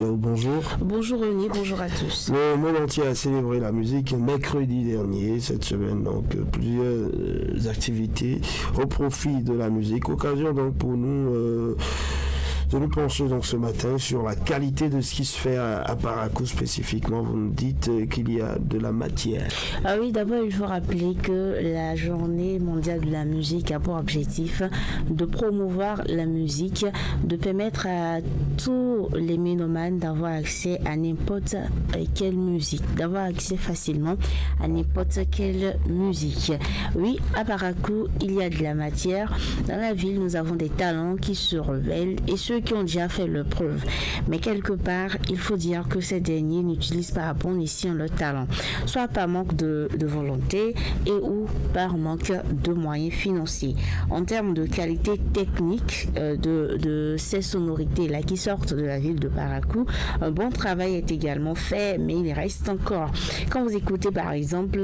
Bonjour. Bonjour René, bonjour à tous. Le monde entier a célébré la musique mercredi dernier, cette semaine, donc plusieurs activités au profit de la musique. Occasion donc pour nous de nous pencher donc ce matin sur la qualité de ce qui se fait à Parakou spécifiquement. Vous nous dites qu'il y a de la matière. Ah oui, d'abord il faut rappeler que la journée mondiale de la musique a pour objectif de promouvoir la musique, de permettre à tous les mélomanes d'avoir accès à n'importe quelle musique, d'avoir accès facilement à n'importe quelle musique. Oui, à Parakou, il y a de la matière. Dans la ville, nous avons des talents qui se révèlent et ceux qui ont déjà fait leur preuve. Mais quelque part, il faut dire que ces derniers n'utilisent pas à bon escient leur talent, soit par manque de volonté et ou par manque de moyens financiers. En termes de qualité technique de ces sonorités-là qui sortent de la ville de Parakou, un bon travail est également fait, mais il reste encore. Quand vous écoutez par exemple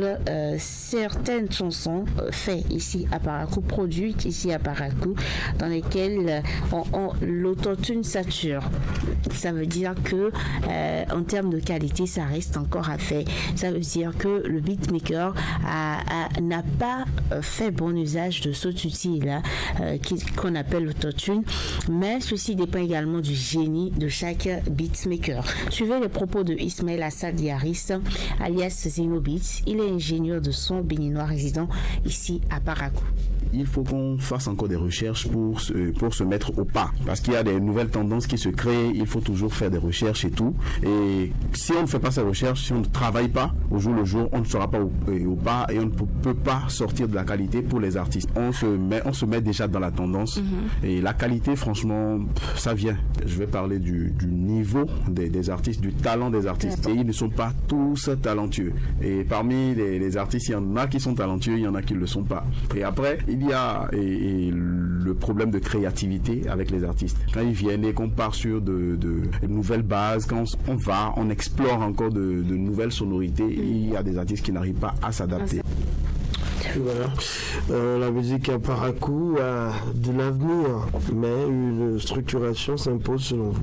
certaines chansons faites ici à Parakou, produites ici à Parakou, dans lesquelles l'autotune sature, ça veut dire que en termes de qualité, ça reste encore à faire. Ça veut dire que le beatmaker n'a pas fait bon usage de cet outil-là qu'on appelle l'autotune, mais ceci dépend également du génie de chaque beatmaker. Suivez les propos de Ismaël Assad Yaris, alias Zenobit. Il est ingénieur de son béninois résident ici à Parakou. Il faut qu'on fasse encore des recherches pour se mettre au pas, parce qu'il y a des nouvelles tendances qui se créent. Il faut toujours faire des recherches et tout, et si on ne fait pas ces recherches, si on ne travaille pas au jour le jour, on ne sera pas au pas et on ne peut pas sortir de la qualité pour les artistes. On se met déjà dans la tendance, et la qualité, franchement, ça vient. Je vais parler du niveau des artistes, du talent des artistes, et ils ne sont pas tous talentueux, et parmi les artistes, il y en a qui sont talentueux, il y en a qui ne le sont pas. Et après, il y a le problème de créativité avec les artistes. Quand ils viennent et qu'on part sur de nouvelles bases, quand on explore encore de nouvelles sonorités, il y a des artistes qui n'arrivent pas à s'adapter. Voilà. La musique à Parakou a de l'avenir, mais une structuration s'impose selon vous.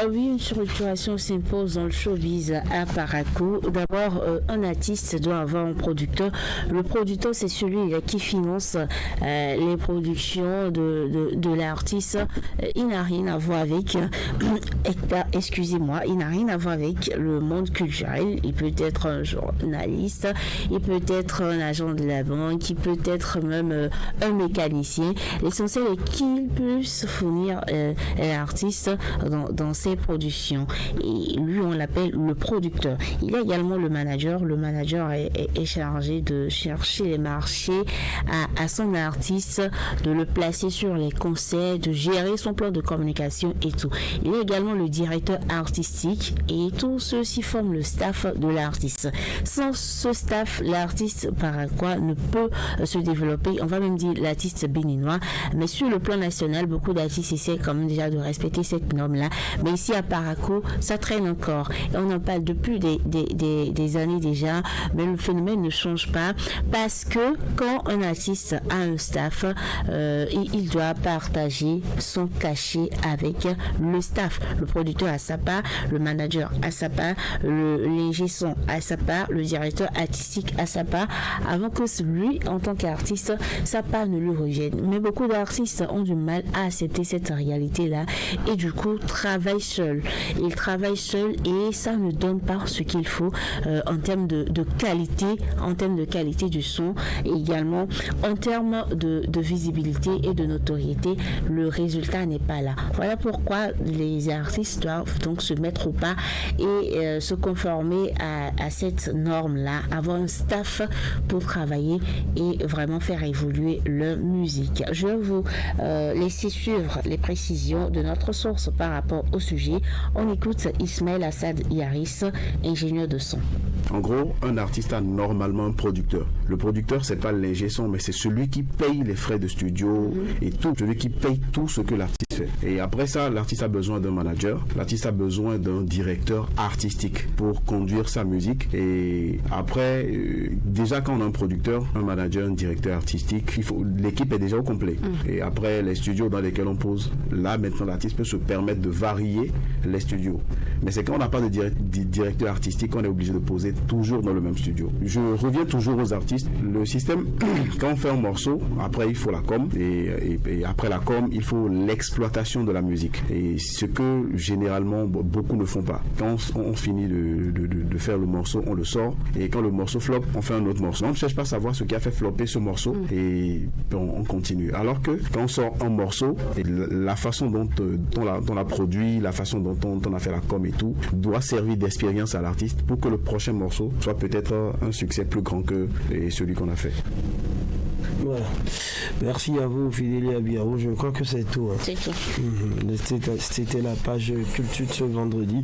Oui, une structuration s'impose dans le showbiz à Parakou. D'abord, un artiste doit avoir un producteur. Le producteur, c'est celui qui finance les productions de l'artiste. Il n'a rien à voir avec, il n'a rien à voir avec le monde culturel. Il peut être un journaliste, il peut être un agent de la banque, qui peut être même un mécanicien. L'essentiel est qu'il puisse fournir l'artiste dans ses productions. Et lui, on l'appelle le producteur. Il y a également le manager. Le manager est chargé de chercher les marchés à son artiste, de le placer sur les concerts, de gérer son plan de communication et tout. Il y a également le directeur artistique, et tous ceux-ci forment le staff de l'artiste. Sans ce staff, l'artiste paraquois ne peut se développer, on va même dire l'artiste béninois, mais sur le plan national, beaucoup d'artistes essaient quand même déjà de respecter cette norme-là, mais ici à Parakou, ça traîne encore, et on en parle depuis des années déjà, mais le phénomène ne change pas, parce que quand un artiste a un staff, il doit partager son cachet avec le staff. Le producteur a sa part, le manager a sa part, l'ingé son a sa part, le directeur artistique a sa part, avant que lui, en tant qu'artiste, sa part ne lui revienne. Mais beaucoup d'artistes ont du mal à accepter cette réalité-là, et du coup travaillent seuls. Ils travaillent seuls et ça ne donne pas ce qu'il faut en termes de qualité du son, et également en termes de visibilité et de notoriété. Le résultat n'est pas là. Voilà pourquoi les artistes doivent donc se mettre au pas et se conformer à cette norme-là, avoir un staff pour travailler et vraiment faire évoluer leur musique. Je vais vous laisser suivre les précisions de notre source par rapport au sujet. On écoute Ismaël Assad Yaris, ingénieur de son. En gros, un artiste a normalement un producteur. Le producteur, c'est pas l'ingé son, mais c'est celui qui paye les frais de studio et tout, celui qui paye tout ce que l'artiste fait. Et après ça, l'artiste a besoin d'un manager, l'artiste a besoin d'un directeur artistique pour conduire sa musique. Et après, déjà quand on a un producteur, un manager, un directeur artistique. L'équipe est déjà au complet. Et après, les studios dans lesquels on pose, là maintenant l'artiste peut se permettre de varier les studios. Mais c'est quand on n'a pas de directeur artistique qu'on est obligé de poser toujours dans le même studio. Je reviens toujours aux artistes. Le système, quand on fait un morceau, après il faut la com, et après la com, il faut l'exploitation de la musique. Et ce que généralement beaucoup ne font pas. Quand on finit de faire le morceau, on le sort, et quand le morceau flop, on fait un autre morceau. On ne cherche pas à savoir ce qui a fait flopper ce morceau, et on continue. Alors que quand on sort un morceau, et la façon dont on l'a produit, la façon dont on a fait la com et tout, doit servir d'expérience à l'artiste pour que le prochain morceau soit peut-être un succès plus grand que celui qu'on a fait. Voilà. Merci à vous, Fidélia Biaro. Je crois que c'est tout. C'est tout. C'était la page culture de ce vendredi.